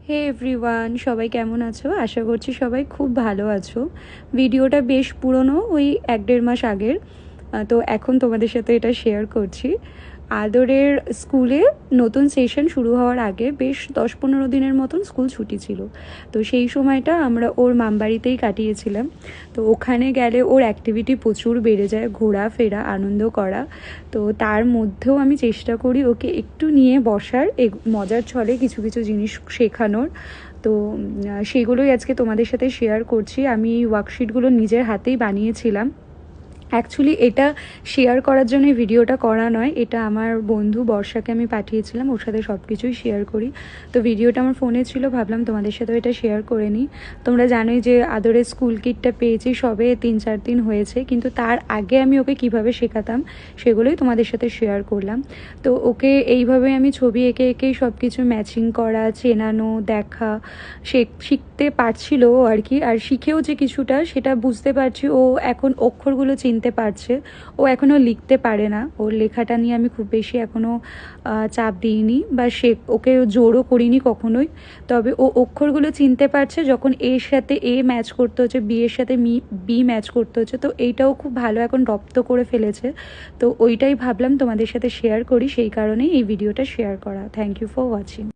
হে everyone, সবাই কেমন আছো? আশা করছি সবাই খুব ভালো আছো। ভিডিওটা বেশ পুরনো, ওই 1-1.5 মাস আগের। তো এখন তোমাদের সাথে এটা শেয়ার করছি। আদরের স্কুলে নতুন সেশন শুরু হওয়ার আগে বেশ 10-15 দিনের মতন স্কুল ছুটি ছিল। তো সেই সময়টা আমরা ওর মামবাড়িতেই কাটিয়েছিলাম। তো ওখানে গেলে ওর অ্যাক্টিভিটি প্রচুর বেড়ে যায়, ঘোরাফেরা, আনন্দ করা। তো তার মধ্যেও আমি চেষ্টা করি ওকে একটু নিয়ে বসার, মজার ছলে কিছু কিছু জিনিস শেখানোর। তো সেগুলোই আজকে তোমাদের সাথে শেয়ার করছি। আমি এই ওয়ার্কশিটগুলো নিজের হাতেই বানিয়েছিলাম। অ্যাকচুয়ালি এটা শেয়ার করার জন্য ভিডিওটা করা নয়, এটা আমার বন্ধু বর্ষাকে আমি পাঠিয়েছিলাম, ওর সাথে সব কিছুই শেয়ার করি। তো ভিডিওটা আমার ফোনে ছিল, ভাবলাম তোমাদের সাথেও এটা শেয়ার করে নিই। তোমরা জানোই যে আদরের স্কুল কিটটা পেয়েছি সবে 3-4 দিন হয়েছে, কিন্তু তার আগে আমি ওকে কিভাবে শেখাতাম সেগুলোই তোমাদের সাথে শেয়ার করলাম। তো ওকে এইভাবে আমি ছবি এঁকে এঁকেই সব কিছু ম্যাচিং করা, চেনানো, দেখা শিখতে পারছিল ও আর কি। আর শিখেও যে কিছুটা সেটা বুঝতে পারছি, ও এখন অক্ষরগুলো চিনতে পারছে। ও এখনও লিখতে পারে না, ওর লেখাটা নিয়ে আমি খুব বেশি এখনও চাপ দিইনি বা ওকে জোরও করিনি কখনোই। তবে ও অক্ষরগুলো চিনতে পারছে, যখন এর সাথে এ ম্যাচ করতে হচ্ছে, বি এর সাথে বি ম্যাচ করতে হচ্ছে। তো এইটাও খুব ভালো এখন রপ্ত করে ফেলেছে। তো ওইটাই ভাবলাম তোমাদের সাথে শেয়ার করি, সেই কারণেই এই ভিডিওটা শেয়ার করা। Thank you for watching.